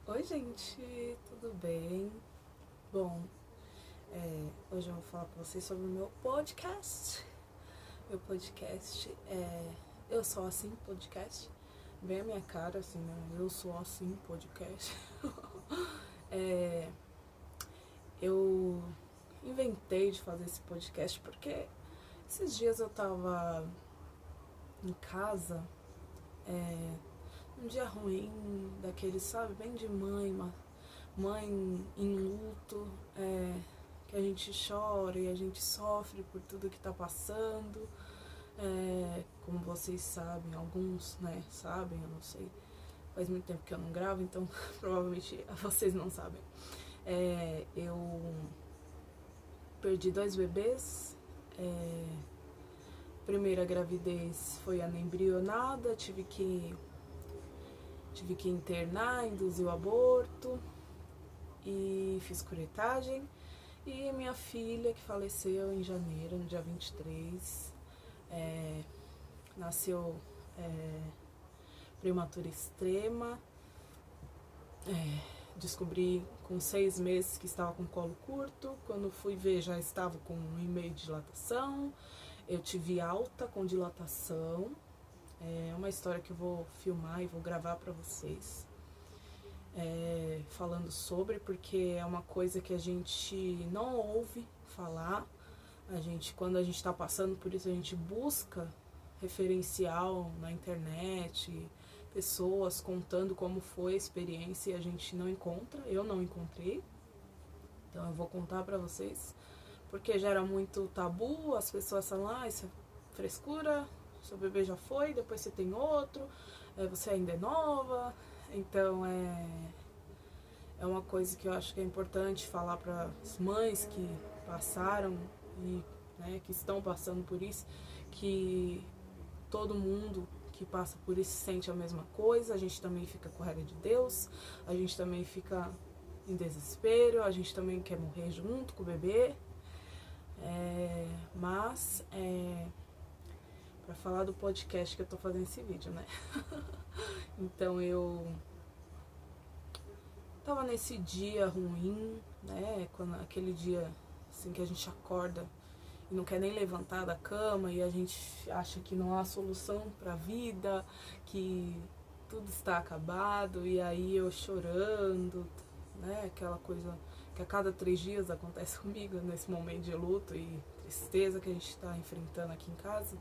Oi, gente, tudo bem? Bom, hoje eu vou falar com vocês sobre o meu podcast. Meu podcast é Eu Sou Assim Podcast. Bem a minha cara, assim, né? Eu Sou Assim Podcast. Eu inventei de fazer esse podcast porque esses dias eu tava em casa, um dia ruim, daquele, sabe, bem de mãe em luto, que a gente chora e a gente sofre por tudo que tá passando. Como vocês sabem, alguns, né, sabem, eu não sei. Faz muito tempo que eu não gravo, então provavelmente vocês não sabem. Eu perdi 2 bebês. Primeira gravidez foi anembrionada, tive que internar, induzir o aborto e fiz curetagem. E minha filha, que faleceu em janeiro, no dia 23, nasceu prematura extrema. Descobri com 6 meses que estava com colo curto. Quando fui ver, já estava com 1,5 de dilatação. Eu tive alta com dilatação. É uma história que eu vou filmar e vou gravar para vocês. Falando sobre, porque é uma coisa que a gente não ouve falar. Quando a gente está passando por isso, a gente busca referencial na internet, pessoas contando como foi a experiência e a gente não encontra. Eu não encontrei, então eu vou contar pra vocês, porque gera muito tabu. As pessoas falam, isso é frescura, seu bebê já foi, depois você tem outro, você ainda é nova. Então é uma coisa que eu acho que é importante falar para as mães que passaram e, né, que estão passando por isso, que todo mundo que passa por isso sente a mesma coisa. A gente também fica com raiva de Deus, a gente também fica em desespero, a gente também quer morrer junto com o bebê. Mas para falar do podcast que eu tô fazendo esse vídeo, né? Então eu tava nesse dia ruim, né? Aquele dia assim que a gente acorda e não quer nem levantar da cama e a gente acha que não há solução para a vida, que tudo está acabado, e aí eu chorando, né? Aquela coisa que a cada 3 dias acontece comigo nesse momento de luto e tristeza que a gente está enfrentando aqui em casa.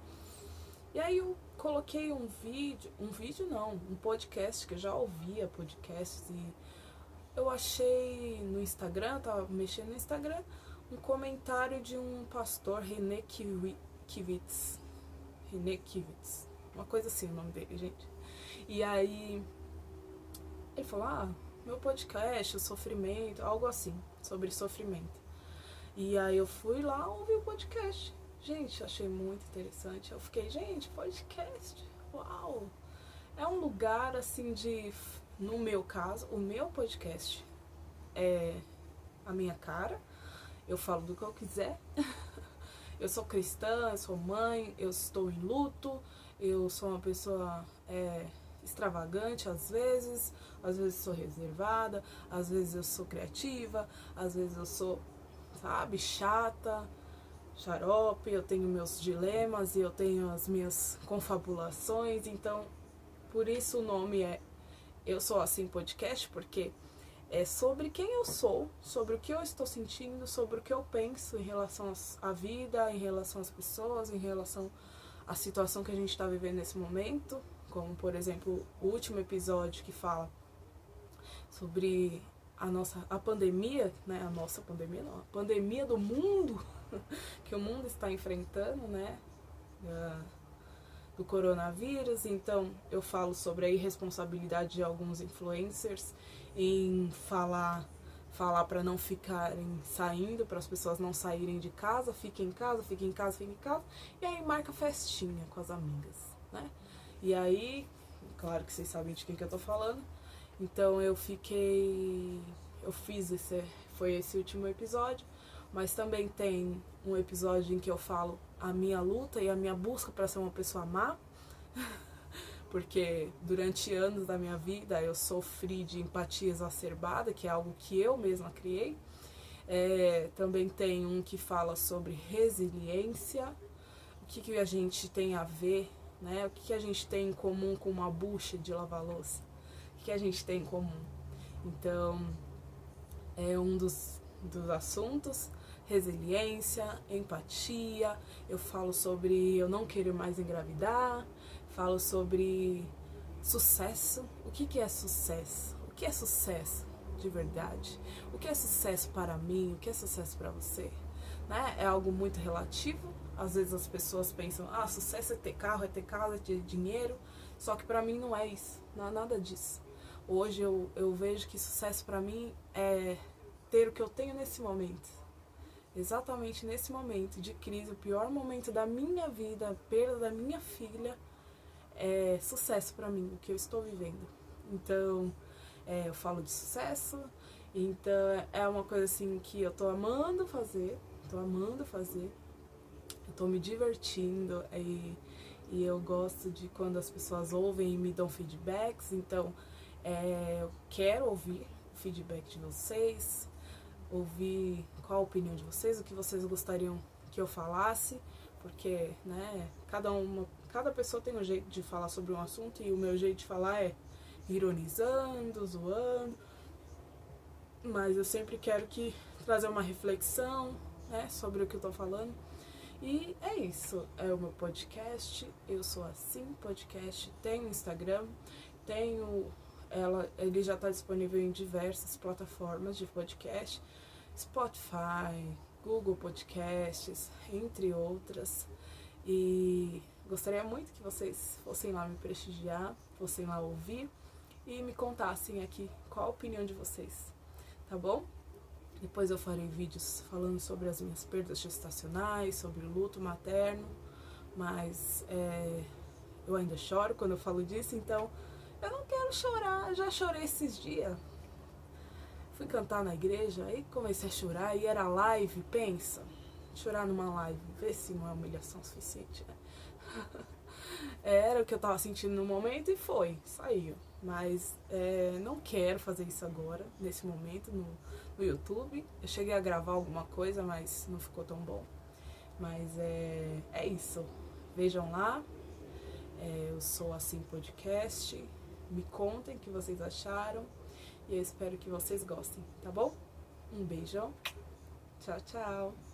E aí eu coloquei um podcast, que eu já ouvia podcasts, e eu achei no Instagram, tava mexendo no Instagram, um comentário de um pastor, René Kivitz, uma coisa assim o nome dele, gente. E aí ele falou, meu podcast, o sofrimento, algo assim, sobre sofrimento. E aí eu fui lá ouvir o podcast. Gente, achei muito interessante. Eu fiquei, gente, podcast, uau! É um lugar assim no meu caso, o meu podcast é a minha cara. Eu falo do que eu quiser. Eu sou cristã, eu sou mãe, eu estou em luto, eu sou uma pessoa extravagante às vezes sou reservada, às vezes eu sou criativa, às vezes eu sou, sabe, chata, xarope, eu tenho meus dilemas e eu tenho as minhas confabulações. Então, por isso o nome é Eu Sou Assim Podcast, porque é sobre quem eu sou, sobre o que eu estou sentindo, sobre o que eu penso em relação à vida, em relação às pessoas, em relação à situação que a gente está vivendo nesse momento. Como, por exemplo, o último episódio que fala sobre a pandemia, né? A nossa pandemia não, a pandemia do mundo, que o mundo está enfrentando, né? Do coronavírus. Então eu falo sobre a irresponsabilidade de alguns influencers em falar para não ficarem saindo, para as pessoas não saírem de casa, fiquem em casa, e aí marca festinha com as amigas, né? E aí, claro que vocês sabem de quem que eu tô falando. Então foi esse último episódio, mas também tem um episódio em que eu falo a minha luta e a minha busca para ser uma pessoa má, porque durante anos da minha vida eu sofri de empatia exacerbada, que é algo que eu mesma criei. Também tem um que fala sobre resiliência, o que a gente tem a ver, né? O que a gente tem em comum com uma bucha de lavar louça, o que a gente tem em comum. Então, é um dos assuntos, resiliência, empatia. Eu falo sobre eu não querer mais engravidar, falo sobre sucesso. O que é sucesso? O que é sucesso de verdade? O que é sucesso para mim? O que é sucesso para você? Né? É algo muito relativo. Às vezes as pessoas pensam, sucesso é ter carro, é ter casa, é ter dinheiro. Só que pra mim não é isso, não é nada disso. Hoje eu vejo que sucesso pra mim é ter o que eu tenho nesse momento. Exatamente nesse momento de crise, o pior momento da minha vida, a perda da minha filha, é sucesso pra mim, o que eu estou vivendo. Então, eu falo de sucesso, então é uma coisa assim que eu tô amando fazer, eu tô me divertindo e eu gosto de quando as pessoas ouvem e me dão feedbacks, então eu quero ouvir o feedback de vocês, ouvir qual a opinião de vocês, o que vocês gostariam que eu falasse, porque, né, cada pessoa tem um jeito de falar sobre um assunto e o meu jeito de falar é ironizando, zoando, mas eu sempre quero trazer uma reflexão, né, sobre o que eu tô falando. E é isso, é o meu podcast, eu sou assim, podcast, tenho Instagram, ele já está disponível em diversas plataformas de podcast, Spotify, Google Podcasts, entre outras. E gostaria muito que vocês fossem lá me prestigiar, fossem lá ouvir e me contassem aqui qual a opinião de vocês, tá bom? Depois eu farei vídeos falando sobre as minhas perdas gestacionais, sobre o luto materno, mas eu ainda choro quando eu falo disso, então eu não quero chorar, já chorei esses dias. Fui cantar na igreja, aí comecei a chorar e era live, pensa, chorar numa live, vê se não é humilhação suficiente, né? Era o que eu tava sentindo no momento e saiu. Mas não quero fazer isso agora, nesse momento, no YouTube. Eu cheguei a gravar alguma coisa, mas não ficou tão bom. Mas é isso. Vejam lá. Eu sou assim podcast. Me contem o que vocês acharam. E eu espero que vocês gostem, tá bom? Um beijão. Tchau, tchau.